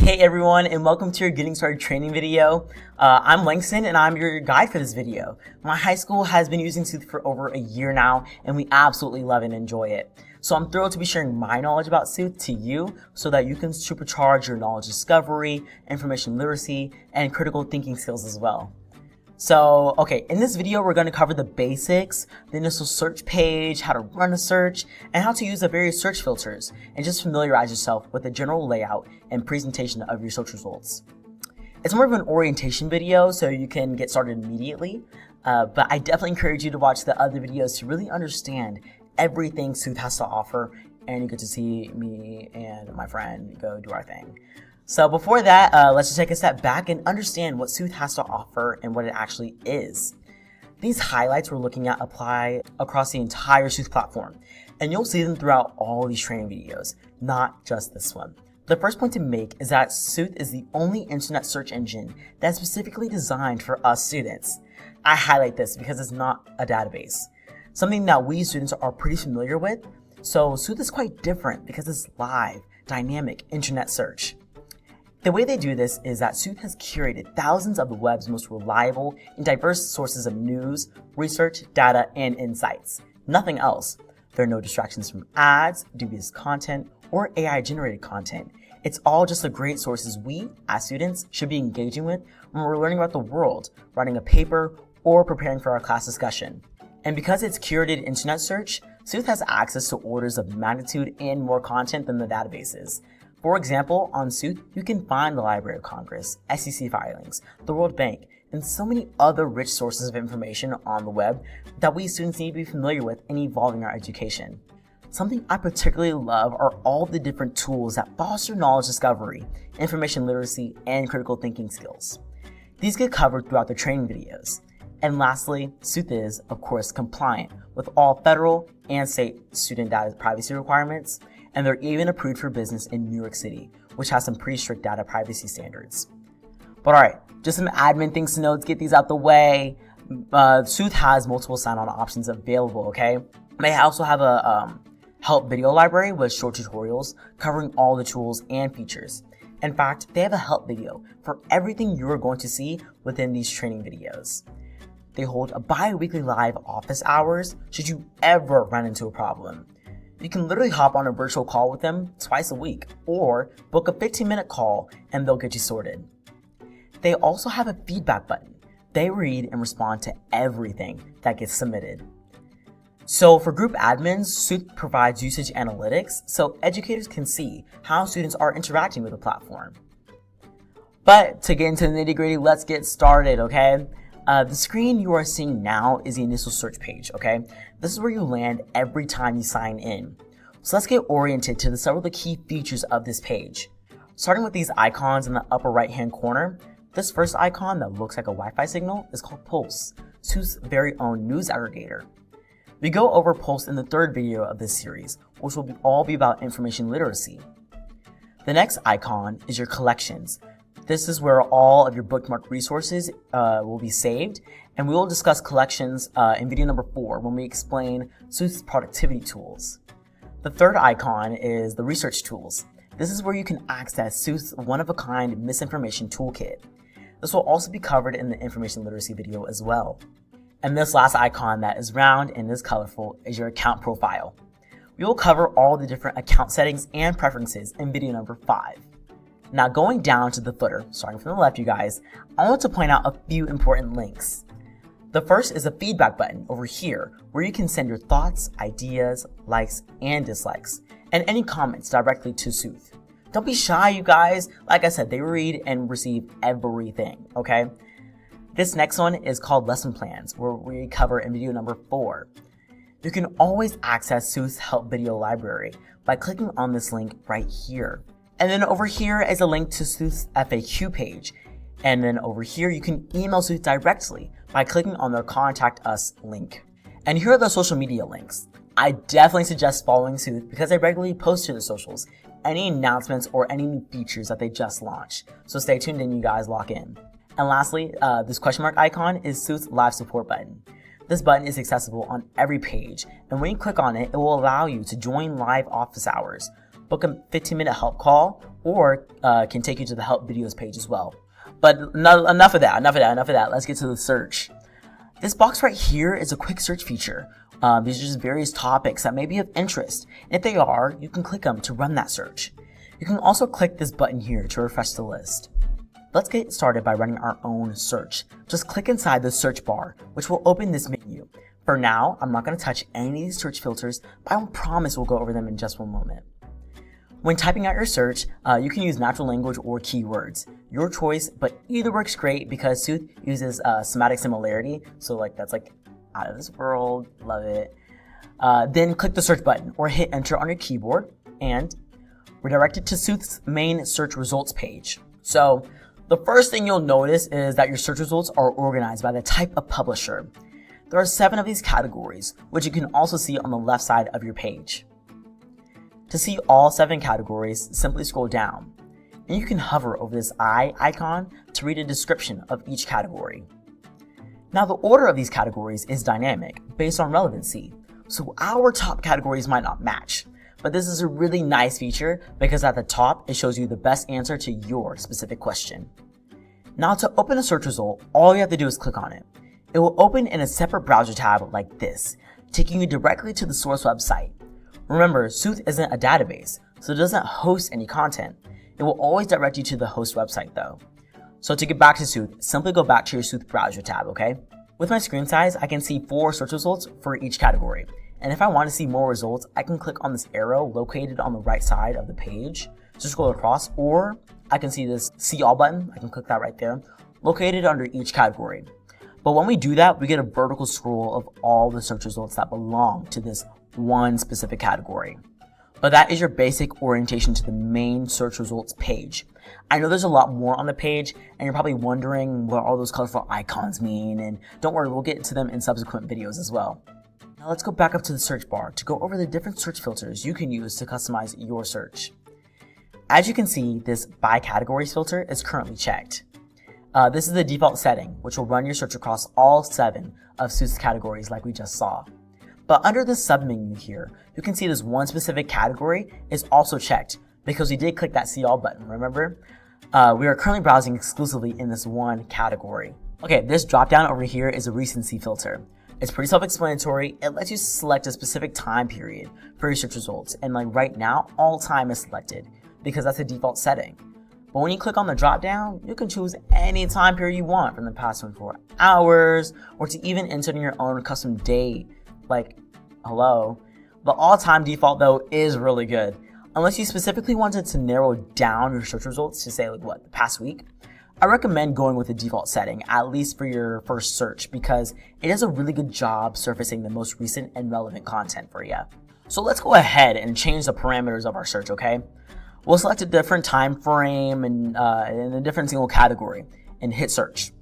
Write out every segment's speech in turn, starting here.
Hey everyone, and welcome to your Getting Started training video. I'm Langston and I'm your guide for this video. My high school has been using Sooth for over a year now and we absolutely love and enjoy it. So I'm thrilled to be sharing my knowledge about Sooth to you so that you can supercharge your knowledge discovery, information literacy, and critical thinking skills as well. So, okay, in this video, we're going to cover the basics, the initial search page, how to run a search, and how to use the various search filters, and just familiarize yourself with the general layout and presentation of your search results. It's more of an orientation video, so you can get started immediately, but I definitely encourage you to watch the other videos to really understand everything Sooth has to offer, and you get to see me and my friend go do our thing. So before that, let's just take a step back and understand what Sooth has to offer and what it actually is. These highlights we're looking at apply across the entire Sooth platform, and you'll see them throughout all these training videos, not just this one. The first point to make is that Sooth is the only internet search engine that's specifically designed for us students. I highlight this because it's not a database, something that we students are pretty familiar with. So Sooth is quite different because it's live, dynamic internet search. The way they do this is that Sooth has curated thousands of the web's most reliable and diverse sources of news, research, data, and insights. Nothing else. There are no distractions from ads, dubious content, or AI-generated content. It's all just the great sources we, as students, should be engaging with when we're learning about the world, writing a paper, or preparing for our class discussion. And because it's curated internet search, Sooth has access to orders of magnitude and more content than the databases. For example, on Sooth, you can find the Library of Congress, SEC filings, the World Bank, and so many other rich sources of information on the web that we students need to be familiar with in evolving our education. Something I particularly love are all the different tools that foster knowledge discovery, information literacy, and critical thinking skills. These get covered throughout the training videos. And lastly, Sooth is, of course, compliant with all federal and state student data privacy requirements, and they're even approved for business in New York City, which has some pretty strict data privacy standards. But alright, just some admin things to know to get these out the way. Sooth has multiple sign-on options available, okay? They also have a help video library with short tutorials covering all the tools and features. In fact, they have a help video for everything you are going to see within these training videos. They hold a bi-weekly live office hours should you ever run into a problem. You can literally hop on a virtual call with them twice a week, or book a 15-minute call and they'll get you sorted. They also have a feedback button. They read and respond to everything that gets submitted. So for group admins, Sooth provides usage analytics so educators can see how students are interacting with the platform. But to get into the nitty-gritty, let's get started, okay? The screen you are seeing now is the initial search page, okay? This is where you land every time you sign in. So let's get oriented to several of the key features of this page. Starting with these icons in the upper right-hand corner, this first icon that looks like a Wi-Fi signal is called Pulse, Sooth's very own news aggregator. We go over Pulse in the third video of this series, which will all be about information literacy. The next icon is your collections. This is where all of your bookmarked resources will be saved, and we will discuss collections in video number 4 when we explain Sooth's productivity tools. The third icon is the research tools. This is where you can access Sooth's one-of-a-kind misinformation toolkit. This will also be covered in the information literacy video as well. And this last icon that is round and is colorful is your account profile. We will cover all the different account settings and preferences in video number 5. Now going down to the footer, starting from the left you guys, I want to point out a few important links. The first is a feedback button over here where you can send your thoughts, ideas, likes, and dislikes, and any comments directly to Sooth. Don't be shy you guys, like I said, they read and receive everything, okay? This next one is called lesson plans, where we cover in video number 4. You can always access Sooth's help video library by clicking on this link right here. And then over here is a link to Sooth's FAQ page. And then over here, you can email Sooth directly by clicking on their Contact Us link. And here are the social media links. I definitely suggest following Sooth because they regularly post to the socials any announcements or any new features that they just launched. So stay tuned and you guys lock in. And lastly, this question mark icon is Sooth's live support button. This button is accessible on every page, and when you click on it, it will allow you to join live office hours, book a 15-minute help call, or can take you to the help videos page as well. But enough of that. Let's get to the search. This box right here is a quick search feature. These are just various topics that may be of interest. And if they are, you can click them to run that search. You can also click this button here to refresh the list. Let's get started by running our own search. Just click inside the search bar, which will open this menu. For now, I'm not going to touch any of these search filters, but I promise we'll go over them in just one moment. When typing out your search, you can use natural language or keywords. Your choice, but either works great because Sooth uses semantic similarity. So that's out of this world, love it. Then click the search button or hit enter on your keyboard and we're directed to Sooth's main search results page. So the first thing you'll notice is that your search results are organized by the type of publisher. There are 7 of these categories, which you can also see on the left side of your page. To see all 7 categories, simply scroll down, and you can hover over this eye icon to read a description of each category. Now the order of these categories is dynamic, based on relevancy, so our top categories might not match, but this is a really nice feature because at the top it shows you the best answer to your specific question. Now to open a search result, all you have to do is click on it. It will open in a separate browser tab like this, taking you directly to the source website. Remember, Sooth isn't a database, so it doesn't host any content. It will always direct you to the host website though. So to get back to Sooth, simply go back to your Sooth browser tab, okay? With my screen size, I can see 4 search results for each category. And if I want to see more results, I can click on this arrow located on the right side of the page to scroll across, or I can see this see all button, I can click that right there, located under each category. But when we do that, we get a vertical scroll of all the search results that belong to this one specific category. But that is your basic orientation to the main search results page. I know there's a lot more on the page, and you're probably wondering what all those colorful icons mean, and don't worry, we'll get to them in subsequent videos as well. Now let's go back up to the search bar to go over the different search filters you can use to customize your search. As you can see, this by categories filter is currently checked. This is the default setting, which will run your search across all 7 of Sooth's categories like we just saw. But under the submenu here, you can see this one specific category is also checked because we did click that see all button, remember? We are currently browsing exclusively in this one category. Okay, this drop down over here is a recency filter. It's pretty self-explanatory. It lets you select a specific time period for your search results. And right now, all time is selected because that's the default setting. But when you click on the drop down, you can choose any time period you want from the past 24 hours or to even enter in your own custom date. Hello. The all-time default though is really good. Unless you specifically wanted to narrow down your search results to say the past week, I recommend going with the default setting, at least for your first search, because it does a really good job surfacing the most recent and relevant content for you. So let's go ahead and change the parameters of our search, okay? We'll select a different time frame and in a different single category and hit search.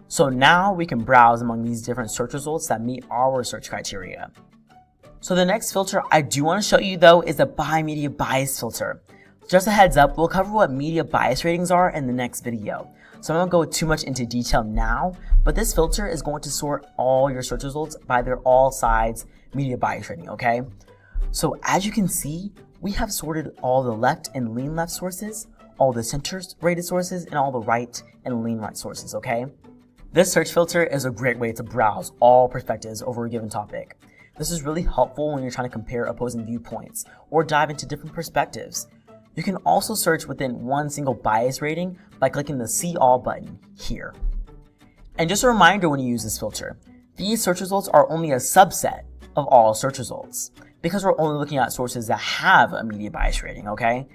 So now we can browse among these different search results that meet our search criteria. So the next filter I do want to show you though is the by media bias filter. Just a heads up, we'll cover what media bias ratings are in the next video. So I won't go too much into detail now, but this filter is going to sort all your search results by their all sides media bias rating, okay? So as you can see, we have sorted all the left and lean left sources, all the center rated sources, and all the right and lean right sources, okay? This search filter is a great way to browse all perspectives over a given topic. This is really helpful when you're trying to compare opposing viewpoints or dive into different perspectives. You can also search within one single bias rating by clicking the See All button here. And just a reminder when you use this filter, these search results are only a subset of all search results because we're only looking at sources that have a media bias rating, okay?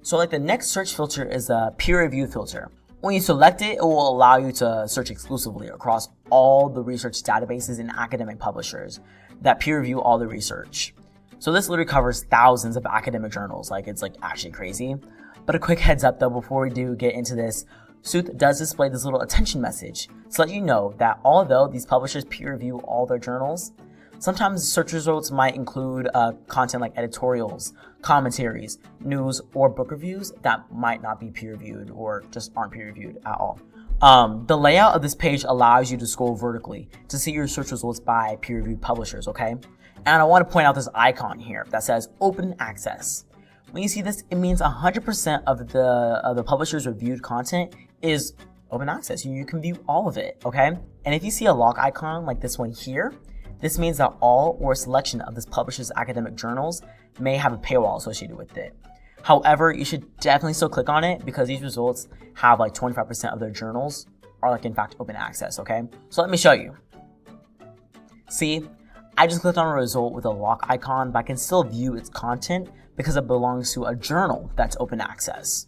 So the next search filter is a peer review filter. When you select it, it will allow you to search exclusively across all the research databases and academic publishers that peer review all the research. So this literally covers thousands of academic journals, it's actually crazy. But a quick heads up though, before we do get into this, Sooth does display this little attention message to let you know that although these publishers peer review all their journals, sometimes search results might include content like editorials, commentaries, news, or book reviews that might not be peer reviewed or just aren't peer reviewed at all. The layout of this page allows you to scroll vertically to see your search results by peer-reviewed publishers, okay? And I want to point out this icon here that says Open Access. When you see this, it means 100% of the publisher's reviewed content is open access. You can view all of it, okay? And if you see a lock icon like this one here, this means that all or a selection of this publisher's academic journals may have a paywall associated with it. However, you should definitely still click on it because these results have like 25% of their journals are like in fact open access, okay? So let me show you. See, I just clicked on a result with a lock icon, but I can still view its content because it belongs to a journal that's open access.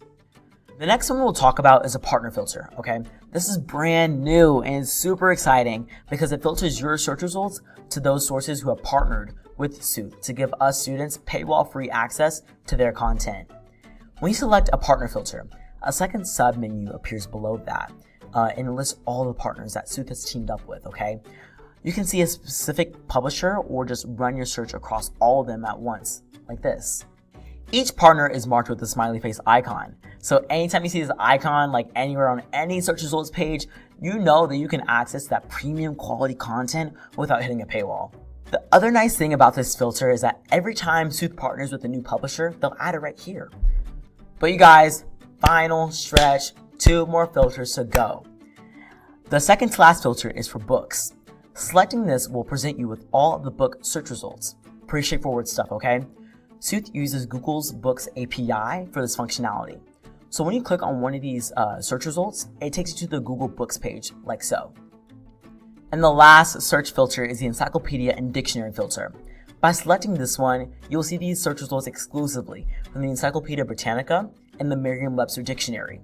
The next one we'll talk about is a partner filter, okay? This is brand new and super exciting because it filters your search results to those sources who have partnered with Sooth to give us students paywall-free access to their content. When you select a partner filter, a second sub-menu appears below that and it lists all the partners that Sooth has teamed up with, okay? You can see a specific publisher or just run your search across all of them at once, like this. Each partner is marked with the smiley face icon. So anytime you see this icon, like anywhere on any search results page, you know that you can access that premium quality content without hitting a paywall. The other nice thing about this filter is that every time Sooth partners with a new publisher, they'll add it right here. But you guys, final stretch, 2 more filters to go. The second to last filter is for books. Selecting this will present you with all of the book search results. Pretty straightforward stuff, okay? Sooth uses Google's Books API for this functionality. So when you click on one of these search results, it takes you to the Google Books page, like so. And the last search filter is the encyclopedia and dictionary filter. By selecting this one, you'll see these search results exclusively from the Encyclopedia Britannica and the Merriam-Webster Dictionary.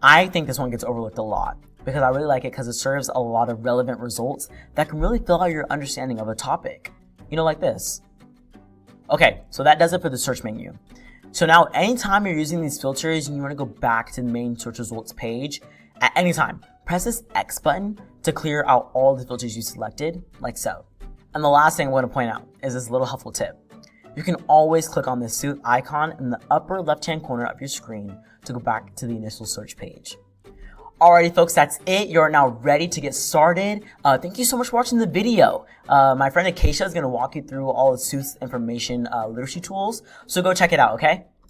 I think this one gets overlooked a lot because I really like it because it serves a lot of relevant results that can really fill out your understanding of a topic. You know, like this. Okay, so that does it for the search menu. So now anytime you're using these filters and you want to go back to the main search results page, at any time, press this X button to clear out all the filters you selected, like so. And the last thing I want to point out is this little helpful tip. You can always click on the Sooth icon in the upper left-hand corner of your screen to go back to the initial search page. Alrighty folks, that's it. You're now ready to get started. Thank you so much for watching the video. My friend Acacia is going to walk you through all of Sooth's information literacy tools, so go check it out, okay?